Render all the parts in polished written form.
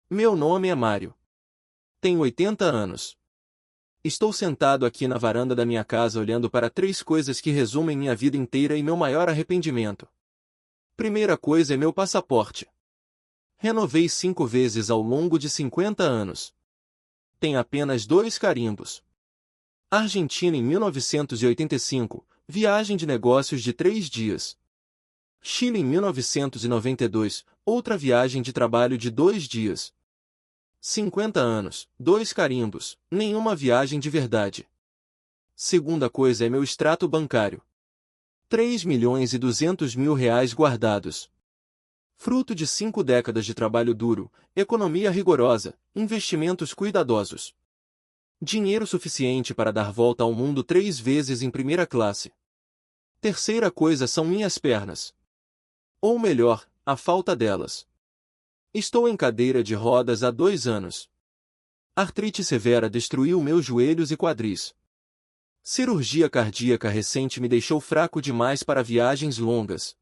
Meu nome é Mário. Tenho 80 anos. Estou sentado aqui na varanda da minha casa olhando para três coisas que resumem minha vida inteira e meu maior arrependimento. Primeira coisa é meu passaporte. Renovei 5 vezes ao longo de 50 anos. Tem apenas 2 carimbos. Argentina em 1985, viagem de negócios de 3 dias. Chile em 1992, outra viagem de trabalho de 2 dias. 50 anos, 2 carimbos, nenhuma viagem de verdade. Segunda coisa é meu extrato bancário. 3.200.000 reais guardados. Fruto de 5 décadas de trabalho duro, economia rigorosa, investimentos cuidadosos. Dinheiro suficiente para dar volta ao mundo 3 vezes em primeira classe. Terceira coisa são minhas pernas. Ou melhor, a falta delas. Estou em cadeira de rodas há 2 anos. Artrite severa destruiu meus joelhos e quadris. Cirurgia cardíaca recente me deixou fraco demais para viagens longas.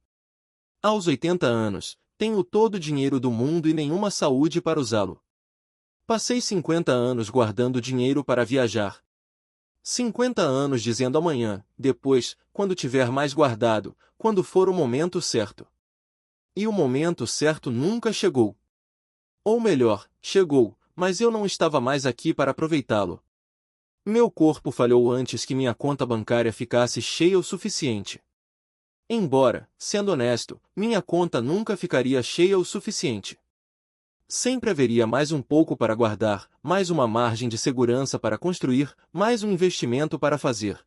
Aos 80 anos, tenho todo o dinheiro do mundo e nenhuma saúde para usá-lo. Passei 50 anos guardando dinheiro para viajar. 50 anos dizendo amanhã, depois, quando tiver mais guardado, quando for o momento certo. E o momento certo nunca chegou. Ou melhor, chegou, mas eu não estava mais aqui para aproveitá-lo. Meu corpo falhou antes que minha conta bancária ficasse cheia o suficiente. Embora, sendo honesto, minha conta nunca ficaria cheia o suficiente. Sempre haveria mais um pouco para guardar, mais uma margem de segurança para construir, mais um investimento para fazer.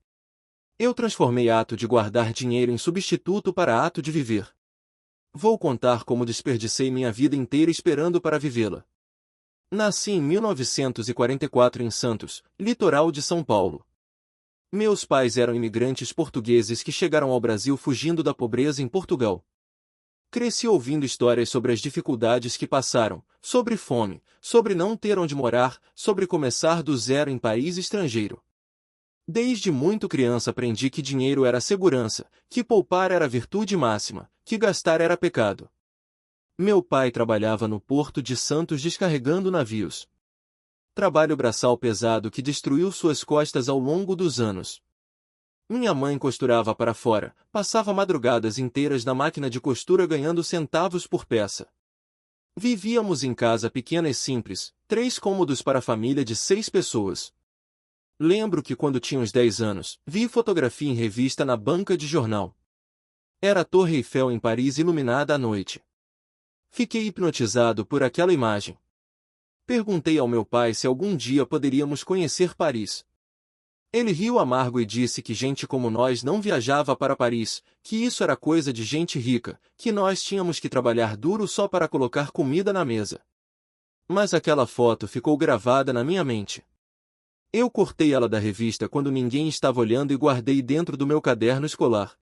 Eu transformei ato de guardar dinheiro em substituto para ato de viver. Vou contar como desperdicei minha vida inteira esperando para vivê-la. Nasci em 1944 em Santos, litoral de São Paulo. Meus pais eram imigrantes portugueses que chegaram ao Brasil fugindo da pobreza em Portugal. Cresci ouvindo histórias sobre as dificuldades que passaram, sobre fome, sobre não ter onde morar, sobre começar do zero em país estrangeiro. Desde muito criança aprendi que dinheiro era segurança, que poupar era virtude máxima, que gastar era pecado. Meu pai trabalhava no Porto de Santos descarregando navios. Trabalho braçal pesado que destruiu suas costas ao longo dos anos. Minha mãe costurava para fora, passava madrugadas inteiras na máquina de costura ganhando centavos por peça. Vivíamos em casa pequena e simples, 3 cômodos para a família de 6 pessoas. Lembro que quando tinha uns 10 anos, vi fotografia em revista na banca de jornal. Era a Torre Eiffel em Paris iluminada à noite. Fiquei hipnotizado por aquela imagem. Perguntei ao meu pai se algum dia poderíamos conhecer Paris. Ele riu amargo e disse que gente como nós não viajava para Paris, que isso era coisa de gente rica, que nós tínhamos que trabalhar duro só para colocar comida na mesa. Mas aquela foto ficou gravada na minha mente. Eu cortei ela da revista quando ninguém estava olhando e guardei dentro do meu caderno escolar.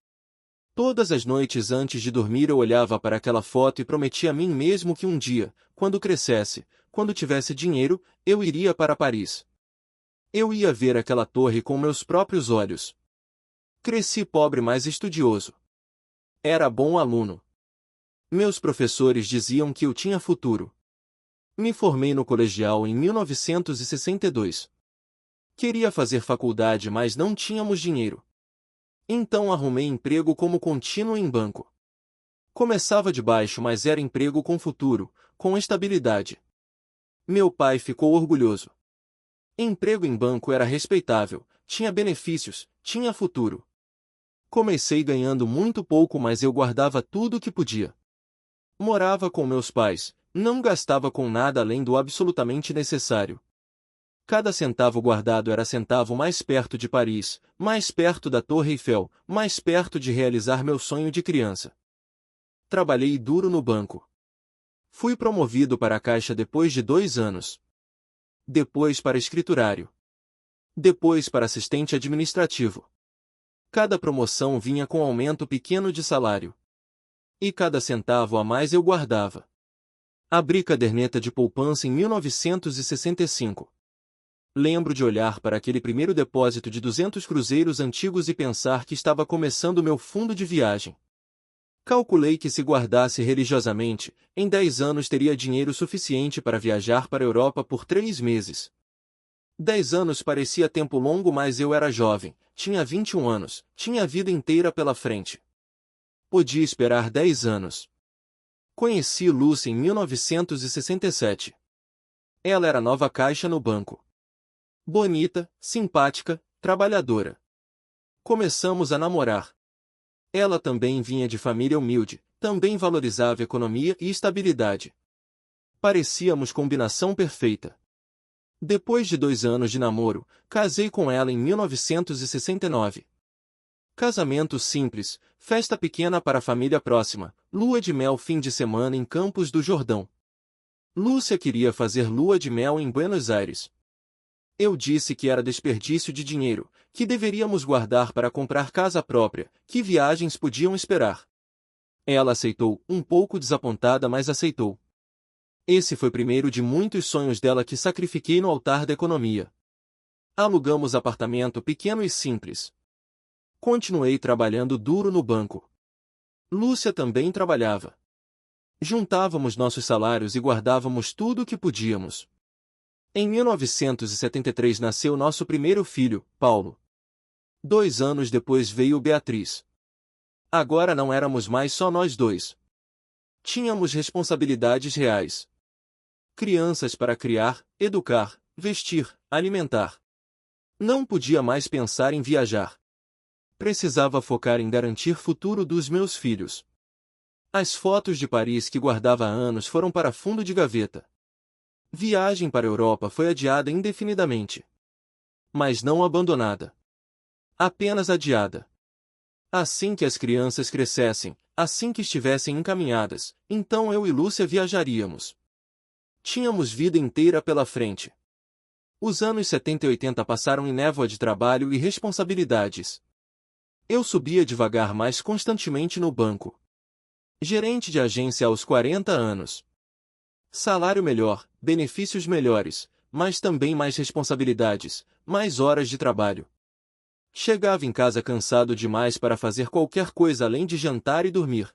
Todas as noites antes de dormir eu olhava para aquela foto e prometia a mim mesmo que um dia, quando crescesse, quando tivesse dinheiro, eu iria para Paris. Eu ia ver aquela torre com meus próprios olhos. Cresci pobre mas estudioso. Era bom aluno. Meus professores diziam que eu tinha futuro. Me formei no colegial em 1962. Queria fazer faculdade mas não tínhamos dinheiro. Então arrumei emprego como contínuo em banco. Começava de baixo mas era emprego com futuro, com estabilidade. Meu pai ficou orgulhoso. Emprego em banco era respeitável, tinha benefícios, tinha futuro. Comecei ganhando muito pouco mas eu guardava tudo o que podia. Morava com meus pais, não gastava com nada além do absolutamente necessário. Cada centavo guardado era centavo mais perto de Paris, mais perto da Torre Eiffel, mais perto de realizar meu sonho de criança. Trabalhei duro no banco. Fui promovido para a caixa depois de 2 anos. Depois para escriturário. Depois para assistente administrativo. Cada promoção vinha com aumento pequeno de salário. E cada centavo a mais eu guardava. Abri caderneta de poupança em 1965. Lembro de olhar para aquele primeiro depósito de 200 cruzeiros antigos e pensar que estava começando meu fundo de viagem. Calculei que se guardasse religiosamente, em 10 anos teria dinheiro suficiente para viajar para a Europa por 3 meses. 10 anos parecia tempo longo, mas eu era jovem, tinha 21 anos, tinha a vida inteira pela frente. Podia esperar 10 anos. Conheci Lucy em 1967. Ela era nova caixa no banco. Bonita, simpática, trabalhadora. Começamos a namorar. Ela também vinha de família humilde, também valorizava economia e estabilidade. Parecíamos combinação perfeita. Depois de 2 anos de namoro, casei com ela em 1969. Casamento simples, festa pequena para a família próxima, lua de mel fim de semana em Campos do Jordão. Lúcia queria fazer lua de mel em Buenos Aires. Eu disse que era desperdício de dinheiro, que deveríamos guardar para comprar casa própria, que viagens podiam esperar. Ela aceitou, um pouco desapontada, mas aceitou. Esse foi o primeiro de muitos sonhos dela que sacrifiquei no altar da economia. Alugamos apartamento pequeno e simples. Continuei trabalhando duro no banco. Lúcia também trabalhava. Juntávamos nossos salários e guardávamos tudo o que podíamos. Em 1973 nasceu nosso primeiro filho, Paulo. 2 anos depois veio Beatriz. Agora não éramos mais só nós dois. Tínhamos responsabilidades reais. Crianças para criar, educar, vestir, alimentar. Não podia mais pensar em viajar. Precisava focar em garantir o futuro dos meus filhos. As fotos de Paris que guardava há anos foram para fundo de gaveta. Viagem para a Europa foi adiada indefinidamente. Mas não abandonada. Apenas adiada. Assim que as crianças crescessem, assim que estivessem encaminhadas, então eu e Lúcia viajaríamos. Tínhamos vida inteira pela frente. Os anos 70 e 80 passaram em névoa de trabalho e responsabilidades. Eu subia devagar, mas constantemente no banco. Gerente de agência aos 40 anos. Salário melhor, benefícios melhores, mas também mais responsabilidades, mais horas de trabalho. Chegava em casa cansado demais para fazer qualquer coisa além de jantar e dormir.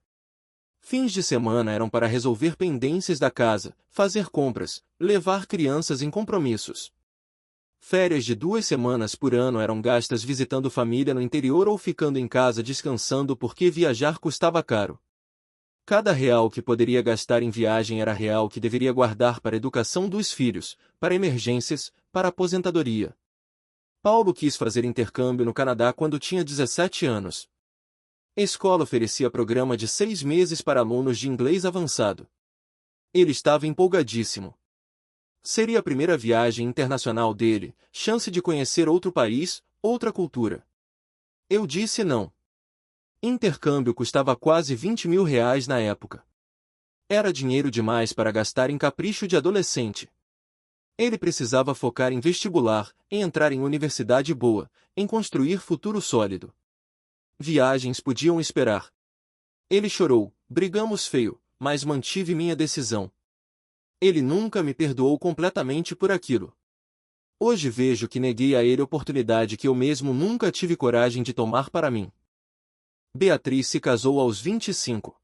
Fins de semana eram para resolver pendências da casa, fazer compras, levar crianças em compromissos. Férias de 2 semanas por ano eram gastas visitando família no interior ou ficando em casa descansando porque viajar custava caro. Cada real que poderia gastar em viagem era real que deveria guardar para a educação dos filhos, para emergências, para aposentadoria. Paulo quis fazer intercâmbio no Canadá quando tinha 17 anos. A escola oferecia programa de 6 meses para alunos de inglês avançado. Ele estava empolgadíssimo. Seria a primeira viagem internacional dele, chance de conhecer outro país, outra cultura. Eu disse não. Intercâmbio custava quase 20 mil reais na época. Era dinheiro demais para gastar em capricho de adolescente. Ele precisava focar em vestibular, em entrar em universidade boa, em construir futuro sólido. Viagens podiam esperar. Ele chorou, brigamos feio, mas mantive minha decisão. Ele nunca me perdoou completamente por aquilo. Hoje vejo que neguei a ele oportunidade que eu mesmo nunca tive coragem de tomar para mim. Beatriz se casou aos 25.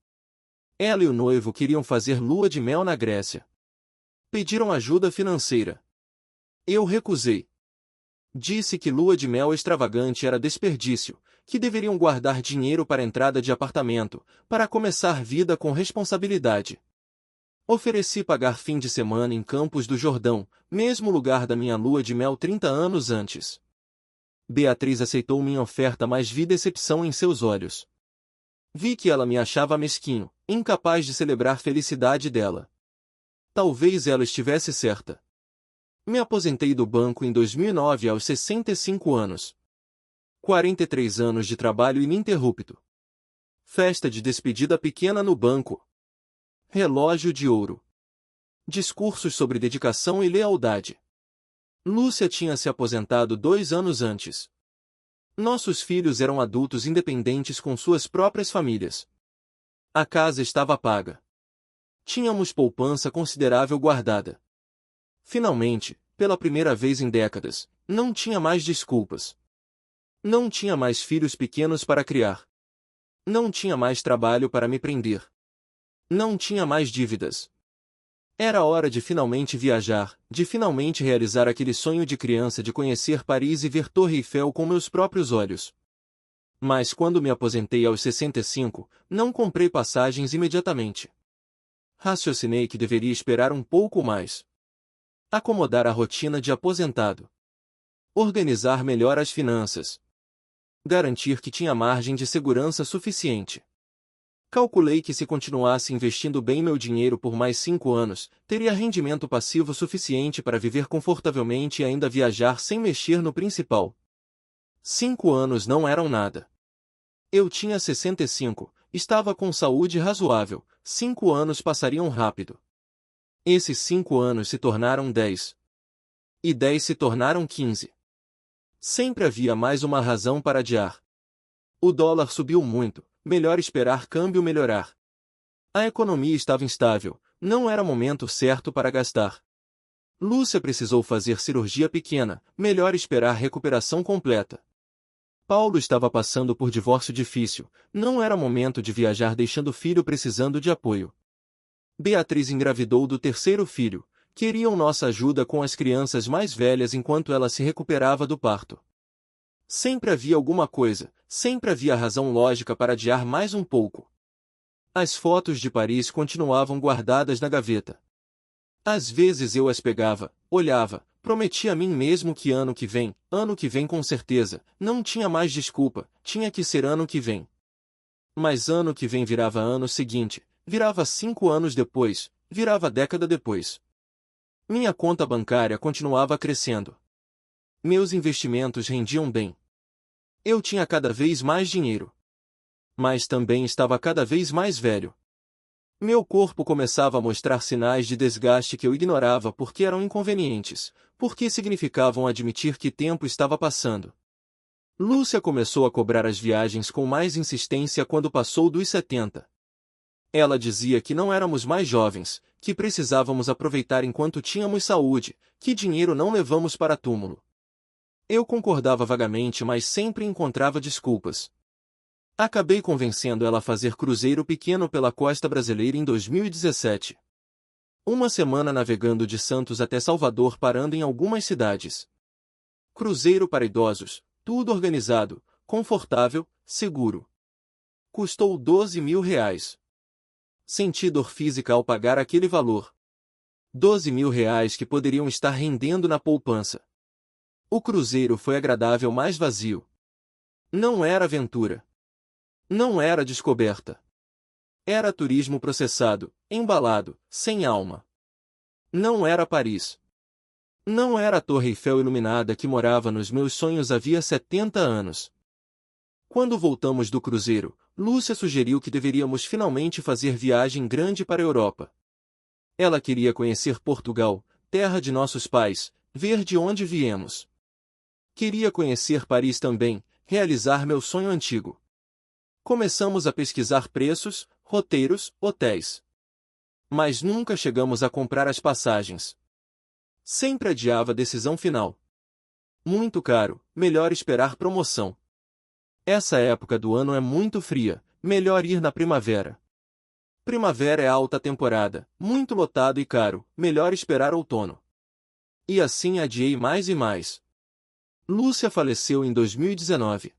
Ela e o noivo queriam fazer lua de mel na Grécia. Pediram ajuda financeira. Eu recusei. Disse que lua de mel extravagante era desperdício, que deveriam guardar dinheiro para entrada de apartamento, para começar vida com responsabilidade. Ofereci pagar fim de semana em Campos do Jordão, mesmo lugar da minha lua de mel 30 anos antes. Beatriz aceitou minha oferta, mas vi decepção em seus olhos. Vi que ela me achava mesquinho, incapaz de celebrar a felicidade dela. Talvez ela estivesse certa. Me aposentei do banco em 2009 aos 65 anos. 43 anos de trabalho ininterrupto. Festa de despedida pequena no banco. Relógio de ouro. Discursos sobre dedicação e lealdade. Lúcia tinha se aposentado 2 anos antes. Nossos filhos eram adultos independentes com suas próprias famílias. A casa estava paga. Tínhamos poupança considerável guardada. Finalmente, pela primeira vez em décadas, não tinha mais desculpas. Não tinha mais filhos pequenos para criar. Não tinha mais trabalho para me prender. Não tinha mais dívidas. Era hora de finalmente viajar, de finalmente realizar aquele sonho de criança de conhecer Paris e ver Torre Eiffel com meus próprios olhos. Mas quando me aposentei aos 65, não comprei passagens imediatamente. Raciocinei que deveria esperar um pouco mais. Acomodar a rotina de aposentado. Organizar melhor as finanças. Garantir que tinha margem de segurança suficiente. Calculei que se continuasse investindo bem meu dinheiro por mais 5 anos, teria rendimento passivo suficiente para viver confortavelmente e ainda viajar sem mexer no principal. 5 anos não eram nada. Eu tinha 65, estava com saúde razoável, 5 anos passariam rápido. Esses 5 anos se tornaram 10. E 10 se tornaram 15. Sempre havia mais uma razão para adiar. O dólar subiu muito, melhor esperar câmbio melhorar. A economia estava instável, não era momento certo para gastar. Lúcia precisou fazer cirurgia pequena, melhor esperar recuperação completa. Paulo estava passando por divórcio difícil, não era momento de viajar deixando o filho precisando de apoio. Beatriz engravidou do terceiro filho, queriam nossa ajuda com as crianças mais velhas enquanto ela se recuperava do parto. Sempre havia alguma coisa, sempre havia razão lógica para adiar mais um pouco. As fotos de Paris continuavam guardadas na gaveta. Às vezes eu as pegava, olhava, prometia a mim mesmo que ano que vem com certeza, não tinha mais desculpa, tinha que ser ano que vem. Mas ano que vem virava ano seguinte, virava 5 anos depois, virava década depois. Minha conta bancária continuava crescendo. Meus investimentos rendiam bem. Eu tinha cada vez mais dinheiro. Mas também estava cada vez mais velho. Meu corpo começava a mostrar sinais de desgaste que eu ignorava porque eram inconvenientes, porque significavam admitir que tempo estava passando. Lúcia começou a cobrar as viagens com mais insistência quando passou dos 70. Ela dizia que não éramos mais jovens, que precisávamos aproveitar enquanto tínhamos saúde, que dinheiro não levamos para túmulo. Eu concordava vagamente, mas sempre encontrava desculpas. Acabei convencendo ela a fazer cruzeiro pequeno pela costa brasileira em 2017. Uma semana navegando de Santos até Salvador, parando em algumas cidades. Cruzeiro para idosos, tudo organizado, confortável, seguro. Custou R$ 12.000. Senti dor física ao pagar aquele valor. R$ 12.000 que poderiam estar rendendo na poupança. O cruzeiro foi agradável, mas vazio. Não era aventura. Não era descoberta. Era turismo processado, embalado, sem alma. Não era Paris. Não era a Torre Eiffel iluminada que morava nos meus sonhos havia 70 anos. Quando voltamos do cruzeiro, Lúcia sugeriu que deveríamos finalmente fazer viagem grande para a Europa. Ela queria conhecer Portugal, terra de nossos pais, ver de onde viemos. Queria conhecer Paris também, realizar meu sonho antigo. Começamos a pesquisar preços, roteiros, hotéis. Mas nunca chegamos a comprar as passagens. Sempre adiava a decisão final. Muito caro, melhor esperar promoção. Essa época do ano é muito fria, melhor ir na primavera. Primavera é alta temporada, muito lotado e caro, melhor esperar outono. E assim adiei mais e mais. Lúcia faleceu em 2019.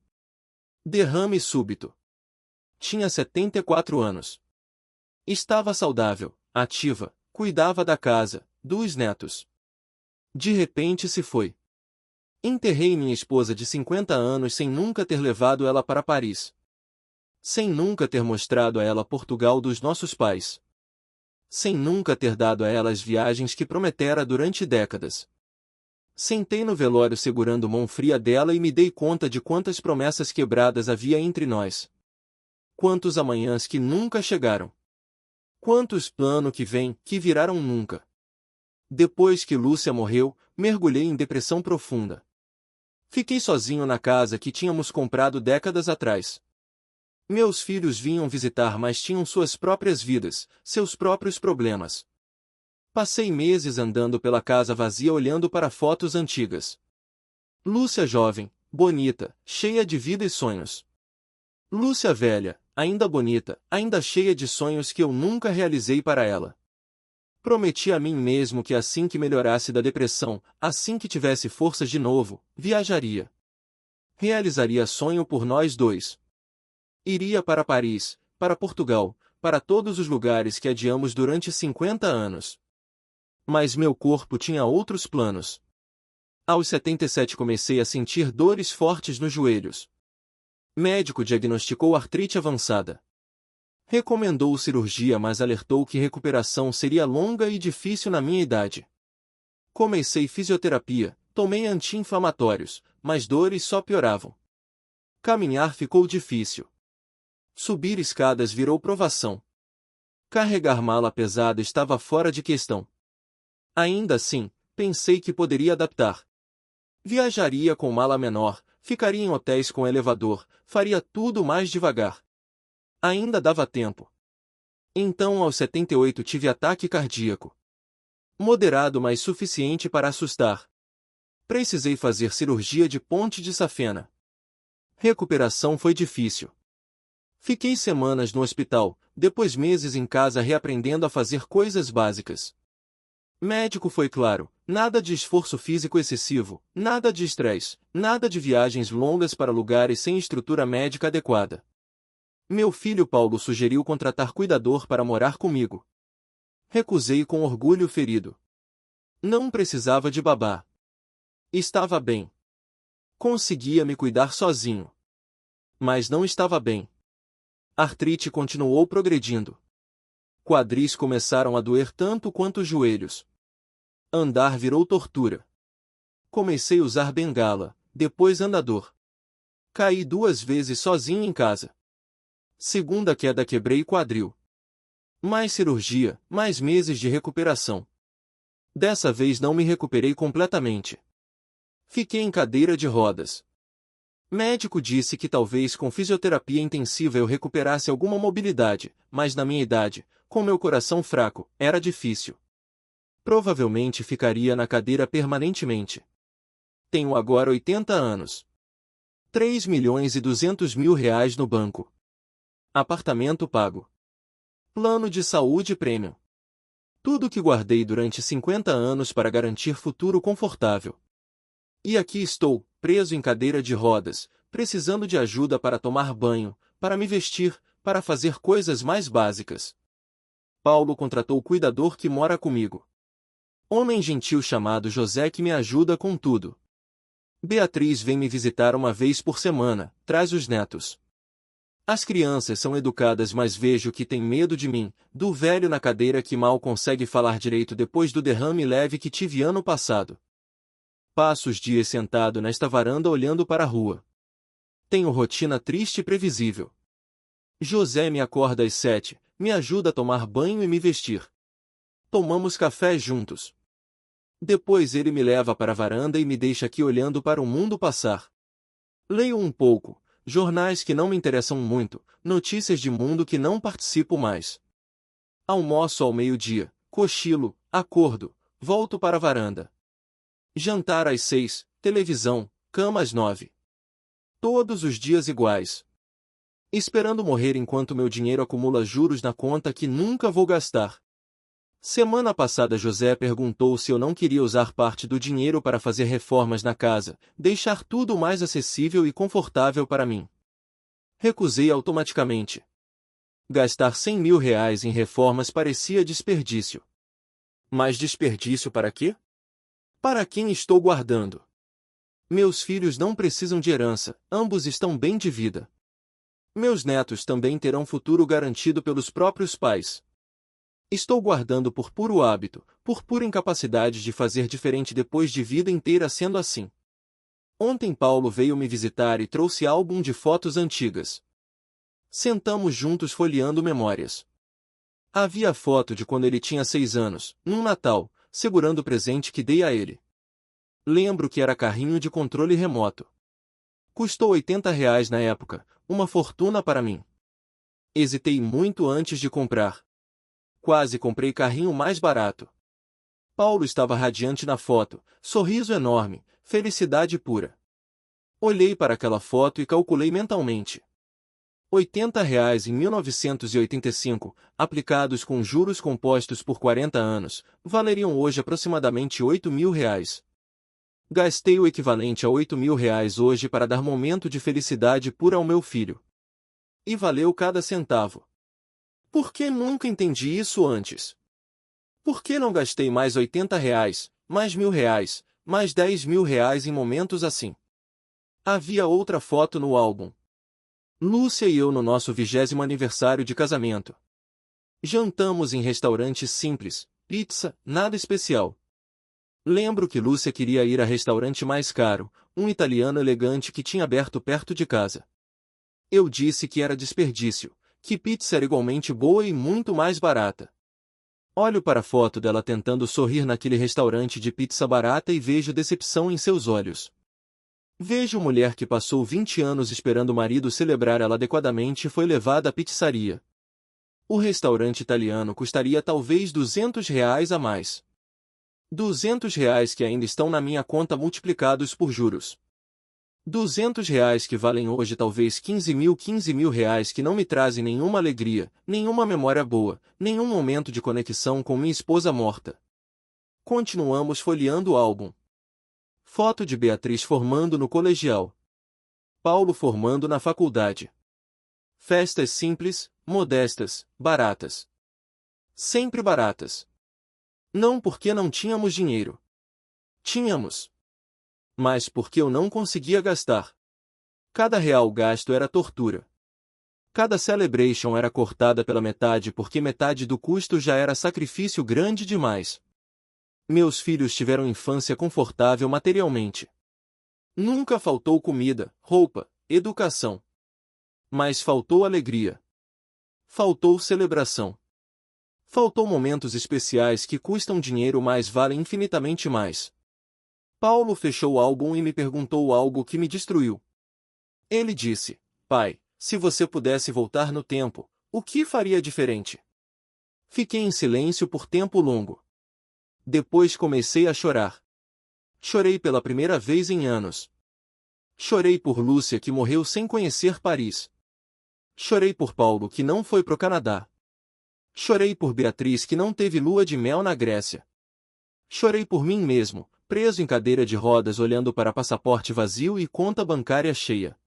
Derrame súbito. Tinha 74 anos. Estava saudável, ativa, cuidava da casa, dos netos. De repente se foi. Enterrei minha esposa de 50 anos sem nunca ter levado ela para Paris. Sem nunca ter mostrado a ela Portugal dos nossos pais. Sem nunca ter dado a ela as viagens que prometera durante décadas. Sentei no velório segurando mão fria dela e me dei conta de quantas promessas quebradas havia entre nós. Quantos amanhãs que nunca chegaram. Quantos ano que vem, que viraram nunca. Depois que Lúcia morreu, mergulhei em depressão profunda. Fiquei sozinho na casa que tínhamos comprado décadas atrás. Meus filhos vinham visitar, mas tinham suas próprias vidas, seus próprios problemas. Passei meses andando pela casa vazia olhando para fotos antigas. Lúcia jovem, bonita, cheia de vida e sonhos. Lúcia velha, ainda bonita, ainda cheia de sonhos que eu nunca realizei para ela. Prometi a mim mesmo que assim que melhorasse da depressão, assim que tivesse forças de novo, viajaria. Realizaria sonho por nós dois. Iria para Paris, para Portugal, para todos os lugares que adiamos durante 50 anos. Mas meu corpo tinha outros planos. Aos 77 comecei a sentir dores fortes nos joelhos. Médico diagnosticou artrite avançada. Recomendou cirurgia, mas alertou que recuperação seria longa e difícil na minha idade. Comecei fisioterapia, tomei anti-inflamatórios, mas dores só pioravam. Caminhar ficou difícil. Subir escadas virou provação. Carregar mala pesada estava fora de questão. Ainda assim, pensei que poderia adaptar. Viajaria com mala menor, ficaria em hotéis com elevador, faria tudo mais devagar. Ainda dava tempo. Então, aos 78 tive ataque cardíaco. Moderado, mas suficiente para assustar. Precisei fazer cirurgia de ponte de safena. Recuperação foi difícil. Fiquei semanas no hospital, depois meses em casa reaprendendo a fazer coisas básicas. Médico foi claro, nada de esforço físico excessivo, nada de estresse, nada de viagens longas para lugares sem estrutura médica adequada. Meu filho Paulo sugeriu contratar cuidador para morar comigo. Recusei com orgulho ferido. Não precisava de babá. Estava bem. Conseguia me cuidar sozinho. Mas não estava bem. Artrite continuou progredindo. Quadris começaram a doer tanto quanto os joelhos. Andar virou tortura. Comecei a usar bengala, depois andador. Caí 2 vezes sozinho em casa. Segunda queda, quebrei quadril. Mais cirurgia, mais meses de recuperação. Dessa vez não me recuperei completamente. Fiquei em cadeira de rodas. Médico disse que talvez com fisioterapia intensiva eu recuperasse alguma mobilidade, mas na minha idade, com meu coração fraco, era difícil. Provavelmente ficaria na cadeira permanentemente. Tenho agora 80 anos. 3.200.000 reais no banco. Apartamento pago. Plano de saúde premium. Tudo que guardei durante 50 anos para garantir futuro confortável. E aqui estou, preso em cadeira de rodas, precisando de ajuda para tomar banho, para me vestir, para fazer coisas mais básicas. Paulo contratou o cuidador que mora comigo. Homem gentil chamado José que me ajuda com tudo. Beatriz vem me visitar uma vez por semana, traz os netos. As crianças são educadas, mas vejo que têm medo de mim, do velho na cadeira que mal consegue falar direito depois do derrame leve que tive ano passado. Passo os dias sentado nesta varanda olhando para a rua. Tenho rotina triste e previsível. José me acorda às 7, me ajuda a tomar banho e me vestir. Tomamos café juntos. Depois ele me leva para a varanda e me deixa aqui olhando para o mundo passar. Leio um pouco, jornais que não me interessam muito, notícias de mundo que não participo mais. Almoço ao meio-dia, cochilo, acordo, volto para a varanda. Jantar às 6, televisão, cama às 9. Todos os dias iguais. Esperando morrer enquanto meu dinheiro acumula juros na conta que nunca vou gastar. Semana passada José perguntou se eu não queria usar parte do dinheiro para fazer reformas na casa, deixar tudo mais acessível e confortável para mim. Recusei automaticamente. Gastar 100.000 reais em reformas parecia desperdício. Mas desperdício para quê? Para quem estou guardando? Meus filhos não precisam de herança, ambos estão bem de vida. Meus netos também terão futuro garantido pelos próprios pais. Estou guardando por puro hábito, por pura incapacidade de fazer diferente depois de vida inteira sendo assim. Ontem Paulo veio me visitar e trouxe álbum de fotos antigas. Sentamos juntos folheando memórias. Havia foto de quando ele tinha 6 anos, num Natal, segurando o presente que dei a ele. Lembro que era carrinho de controle remoto. Custou 80 reais na época, uma fortuna para mim. Hesitei muito antes de comprar. Quase comprei carrinho mais barato. Paulo estava radiante na foto, sorriso enorme, felicidade pura. Olhei para aquela foto e calculei mentalmente. R$ 80 em 1985, aplicados com juros compostos por 40 anos, valeriam hoje aproximadamente R$ 8.000. Gastei o equivalente a R$ 8.000 hoje para dar momento de felicidade pura ao meu filho. E valeu cada centavo. Por que nunca entendi isso antes? Por que não gastei mais R$ 80, mais R$ 1.000, mais R$ 10.000 em momentos assim? Havia outra foto no álbum. Lúcia e eu no nosso 20º aniversário de casamento. Jantamos em restaurantes simples, pizza, nada especial. Lembro que Lúcia queria ir a restaurante mais caro, um italiano elegante que tinha aberto perto de casa. Eu disse que era desperdício, que pizza era igualmente boa e muito mais barata. Olho para a foto dela tentando sorrir naquele restaurante de pizza barata e vejo decepção em seus olhos. Vejo mulher que passou 20 anos esperando o marido celebrar ela adequadamente e foi levada à pizzaria. O restaurante italiano custaria talvez R$ 200 a mais. R$ 200 que ainda estão na minha conta multiplicados por juros. R$ 200 que valem hoje talvez R$ 15.000 que não me trazem nenhuma alegria, nenhuma memória boa, nenhum momento de conexão com minha esposa morta. Continuamos folheando o álbum. Foto de Beatriz formando no colegial. Paulo formando na faculdade. Festas simples, modestas, baratas. Sempre baratas. Não porque não tínhamos dinheiro. Tínhamos. Mas porque eu não conseguia gastar. Cada real gasto era tortura. Cada celebration era cortada pela metade porque metade do custo já era sacrifício grande demais. Meus filhos tiveram infância confortável materialmente. Nunca faltou comida, roupa, educação. Mas faltou alegria. Faltou celebração. Faltou momentos especiais que custam dinheiro mas valem infinitamente mais. Paulo fechou o álbum e me perguntou algo que me destruiu. Ele disse: "Pai, se você pudesse voltar no tempo, o que faria diferente?" Fiquei em silêncio por tempo longo. Depois comecei a chorar. Chorei pela primeira vez em anos. Chorei por Lúcia que morreu sem conhecer Paris. Chorei por Paulo que não foi pro Canadá. Chorei por Beatriz que não teve lua de mel na Grécia. Chorei por mim mesmo, preso em cadeira de rodas olhando para passaporte vazio e conta bancária cheia.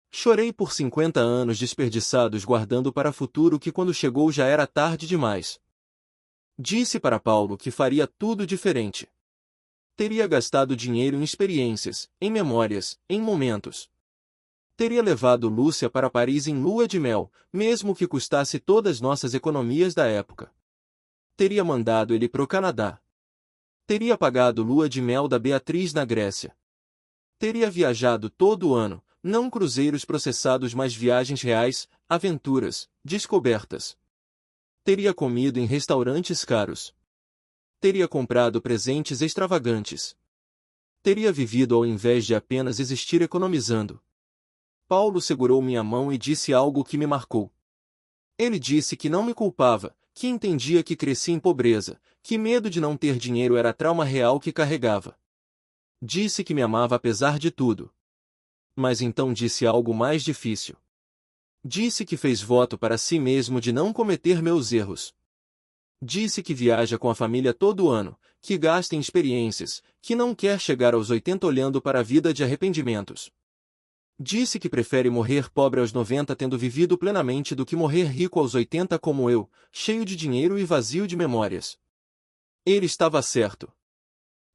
Chorei por 50 anos desperdiçados guardando para futuro que quando chegou já era tarde demais. Disse para Paulo que faria tudo diferente. Teria gastado dinheiro em experiências, em memórias, em momentos. Teria levado Lúcia para Paris em lua de mel, mesmo que custasse todas nossas economias da época. Teria mandado ele pro Canadá. Teria pagado lua de mel da Beatriz na Grécia. Teria viajado todo o ano, não cruzeiros processados mas viagens reais, aventuras, descobertas. Teria comido em restaurantes caros. Teria comprado presentes extravagantes. Teria vivido ao invés de apenas existir economizando. Paulo segurou minha mão e disse algo que me marcou. Ele disse que não me culpava, que entendia que cresci em pobreza, que medo de não ter dinheiro era trauma real que carregava. Disse que me amava apesar de tudo. Mas então disse algo mais difícil. Disse que fez voto para si mesmo de não cometer meus erros. Disse que viaja com a família todo ano, que gasta em experiências, que não quer chegar aos 80 olhando para a vida de arrependimentos. Disse que prefere morrer pobre aos 90 tendo vivido plenamente do que morrer rico aos 80 como eu, cheio de dinheiro e vazio de memórias. Ele estava certo.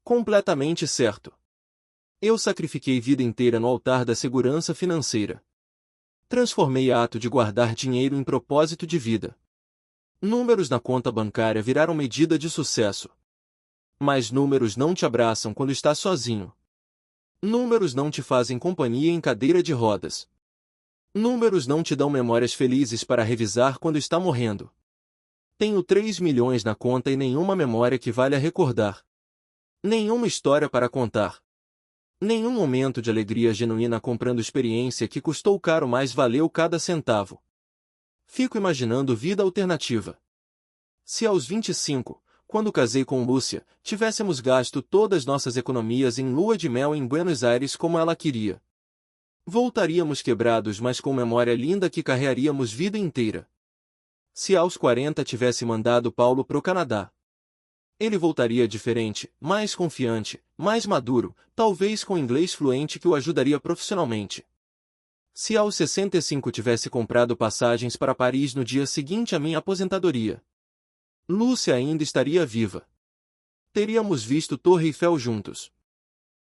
Completamente certo. Eu sacrifiquei vida inteira no altar da segurança financeira. Transformei ato de guardar dinheiro em propósito de vida. Números na conta bancária viraram medida de sucesso. Mas números não te abraçam quando estás sozinho. Números não te fazem companhia em cadeira de rodas. Números não te dão memórias felizes para revisar quando está morrendo. Tenho 3 milhões na conta e nenhuma memória que valha recordar. Nenhuma história para contar. Nenhum momento de alegria genuína comprando experiência que custou caro mas valeu cada centavo. Fico imaginando vida alternativa. Se aos 25, quando casei com Lúcia, tivéssemos gasto todas nossas economias em lua de mel em Buenos Aires como ela queria. Voltaríamos quebrados, mas com memória linda que carregaríamos vida inteira. Se aos 40 tivesse mandado Paulo pro Canadá, ele voltaria diferente, mais confiante, mais maduro, talvez com inglês fluente que o ajudaria profissionalmente. Se aos 65 tivesse comprado passagens para Paris no dia seguinte à minha aposentadoria, Lúcia ainda estaria viva. Teríamos visto Torre Eiffel juntos.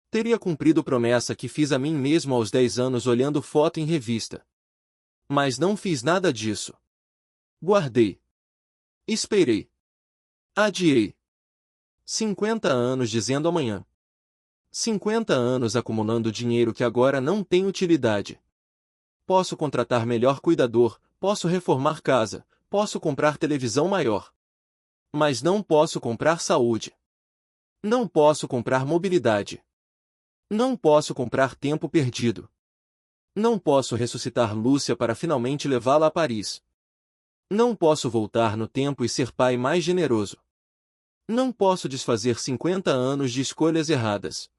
Teria cumprido promessa que fiz a mim mesmo aos 10 anos olhando foto em revista. Mas não fiz nada disso. Guardei. Esperei. Adiei. 50 anos dizendo amanhã. 50 anos acumulando dinheiro que agora não tem utilidade. Posso contratar melhor cuidador, posso reformar casa, posso comprar televisão maior. Mas não posso comprar saúde. Não posso comprar mobilidade. Não posso comprar tempo perdido. Não posso ressuscitar Lúcia para finalmente levá-la a Paris. Não posso voltar no tempo e ser pai mais generoso. Não posso desfazer 50 anos de escolhas erradas.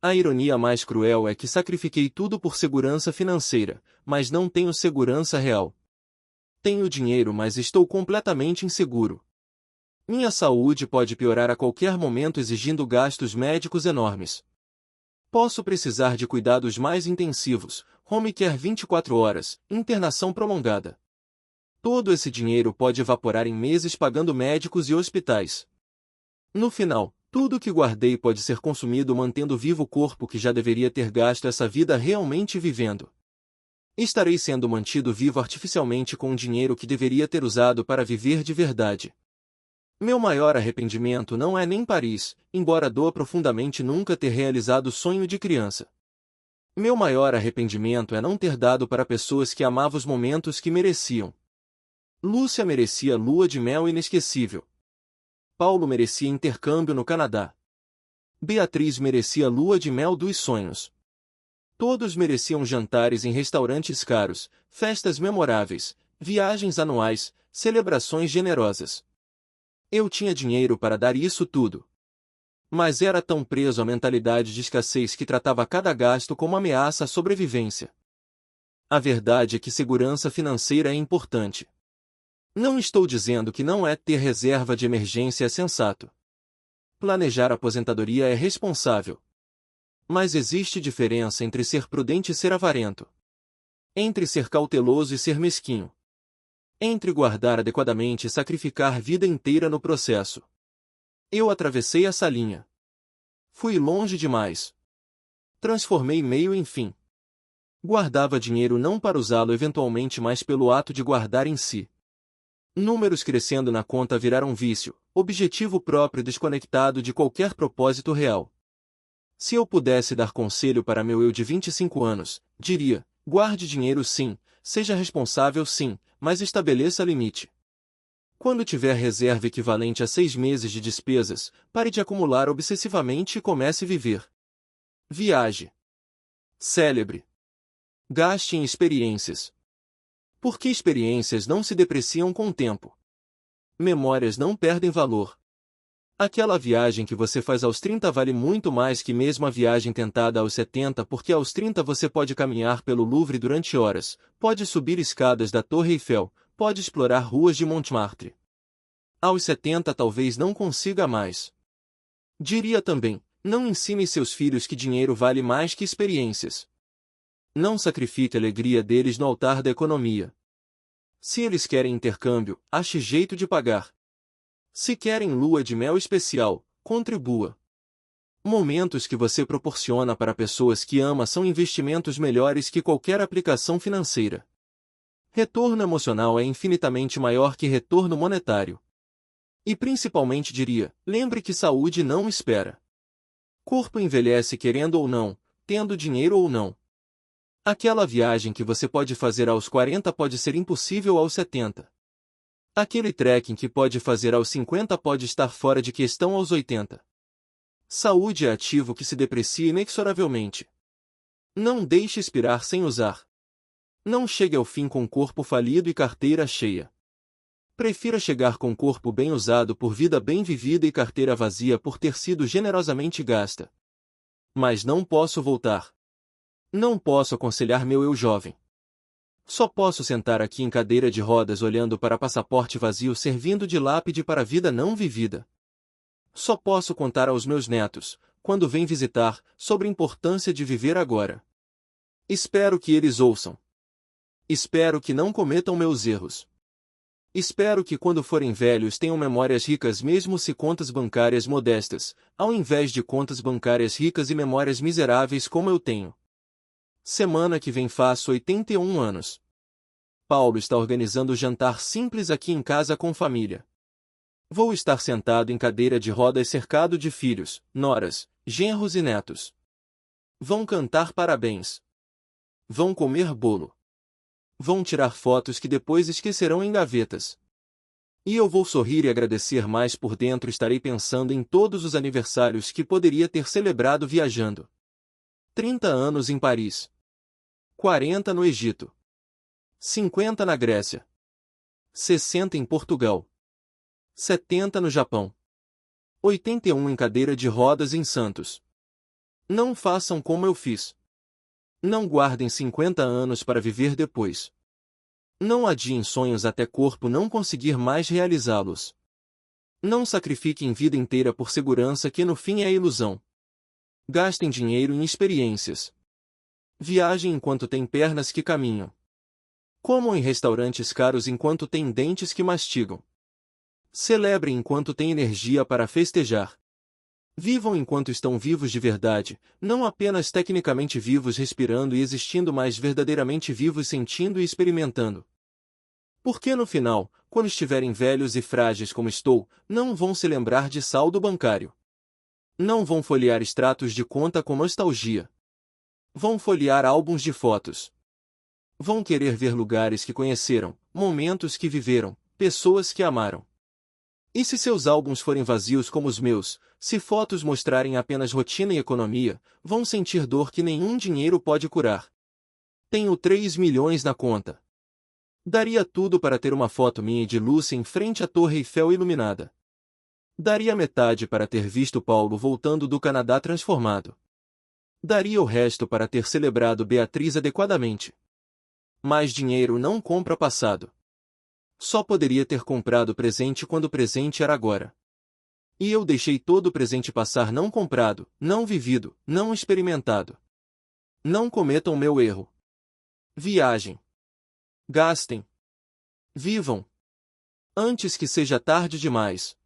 A ironia mais cruel é que sacrifiquei tudo por segurança financeira, mas não tenho segurança real. Tenho dinheiro, mas estou completamente inseguro. Minha saúde pode piorar a qualquer momento exigindo gastos médicos enormes. Posso precisar de cuidados mais intensivos, home care 24 horas, internação prolongada. Todo esse dinheiro pode evaporar em meses pagando médicos e hospitais. No final, tudo que guardei pode ser consumido mantendo vivo o corpo que já deveria ter gasto essa vida realmente vivendo. Estarei sendo mantido vivo artificialmente com o dinheiro que deveria ter usado para viver de verdade. Meu maior arrependimento não é nem Paris, embora doa profundamente nunca ter realizado o sonho de criança. Meu maior arrependimento é não ter dado para pessoas que amavam os momentos que mereciam. Lúcia merecia lua de mel inesquecível. Paulo merecia intercâmbio no Canadá. Beatriz merecia lua de mel dos sonhos. Todos mereciam jantares em restaurantes caros, festas memoráveis, viagens anuais, celebrações generosas. Eu tinha dinheiro para dar isso tudo. Mas era tão preso à mentalidade de escassez que tratava cada gasto como ameaça à sobrevivência. A verdade é que segurança financeira é importante. Não estou dizendo que não é ter reserva de emergência é sensato. Planejar a aposentadoria é responsável. Mas existe diferença entre ser prudente e ser avarento. Entre ser cauteloso e ser mesquinho. Entre guardar adequadamente e sacrificar vida inteira no processo. Eu atravessei essa linha. Fui longe demais. Transformei meio em fim. Guardava dinheiro não para usá-lo eventualmente, mas pelo ato de guardar em si. Números crescendo na conta viraram vício, objetivo próprio desconectado de qualquer propósito real. Se eu pudesse dar conselho para meu eu de 25 anos, diria: guarde dinheiro sim, seja responsável sim, mas estabeleça limite. Quando tiver reserva equivalente a 6 meses de despesas, pare de acumular obsessivamente e comece a viver. Viaje. Celebre. Gaste em experiências. Porque experiências não se depreciam com o tempo. Memórias não perdem valor. Aquela viagem que você faz aos 30 vale muito mais que mesmo a viagem tentada aos 70, porque aos 30 você pode caminhar pelo Louvre durante horas, pode subir escadas da Torre Eiffel, pode explorar ruas de Montmartre. Aos 70 talvez não consiga mais. Diria também, não ensine seus filhos que dinheiro vale mais que experiências. Não sacrifique a alegria deles no altar da economia. Se eles querem intercâmbio, ache jeito de pagar. Se querem lua de mel especial, contribua. Momentos que você proporciona para pessoas que ama são investimentos melhores que qualquer aplicação financeira. Retorno emocional é infinitamente maior que retorno monetário. E principalmente diria, lembre que saúde não espera. Corpo envelhece querendo ou não, tendo dinheiro ou não. Aquela viagem que você pode fazer aos 40 pode ser impossível aos 70. Aquele trekking que pode fazer aos 50 pode estar fora de questão aos 80. Saúde é ativo que se deprecia inexoravelmente. Não deixe expirar sem usar. Não chegue ao fim com corpo falido e carteira cheia. Prefira chegar com corpo bem usado por vida bem vivida e carteira vazia por ter sido generosamente gasta. Mas não posso voltar. Não posso aconselhar meu eu jovem. Só posso sentar aqui em cadeira de rodas olhando para passaporte vazio servindo de lápide para a vida não vivida. Só posso contar aos meus netos, quando vêm visitar, sobre a importância de viver agora. Espero que eles ouçam. Espero que não cometam meus erros. Espero que quando forem velhos tenham memórias ricas mesmo se contas bancárias modestas, ao invés de contas bancárias ricas e memórias miseráveis como eu tenho. Semana que vem faço 81 anos. Paulo está organizando jantar simples aqui em casa com família. Vou estar sentado em cadeira de rodas cercado de filhos, noras, genros e netos. Vão cantar parabéns. Vão comer bolo. Vão tirar fotos que depois esquecerão em gavetas. E eu vou sorrir e agradecer, mas por dentro estarei pensando em todos os aniversários que poderia ter celebrado viajando. 30 anos em Paris. 40 no Egito. 50 na Grécia. 60 em Portugal. 70 no Japão. 81 em cadeira de rodas em Santos. Não façam como eu fiz. Não guardem 50 anos para viver depois. Não adiem sonhos até corpo não conseguir mais realizá-los. Não sacrifiquem vida inteira por segurança que no fim é ilusão. Gastem dinheiro em experiências. Viajem enquanto têm pernas que caminham. Comam em restaurantes caros enquanto têm dentes que mastigam. Celebrem enquanto têm energia para festejar. Vivam enquanto estão vivos de verdade, não apenas tecnicamente vivos respirando e existindo, mas verdadeiramente vivos sentindo e experimentando. Porque no final, quando estiverem velhos e frágeis como estou, não vão se lembrar de saldo bancário. Não vão folhear extratos de conta com nostalgia. Vão folhear álbuns de fotos. Vão querer ver lugares que conheceram, momentos que viveram, pessoas que amaram. E se seus álbuns forem vazios como os meus, se fotos mostrarem apenas rotina e economia, vão sentir dor que nenhum dinheiro pode curar. Tenho 3 milhões na conta. Daria tudo para ter uma foto minha de Lúcia em frente à Torre Eiffel iluminada. Daria metade para ter visto Paulo voltando do Canadá transformado. Daria o resto para ter celebrado Beatriz adequadamente. Mas dinheiro não compra passado. Só poderia ter comprado presente quando o presente era agora. E eu deixei todo o presente passar não comprado, não vivido, não experimentado. Não cometam meu erro. Viajem. Gastem. Vivam. Antes que seja tarde demais.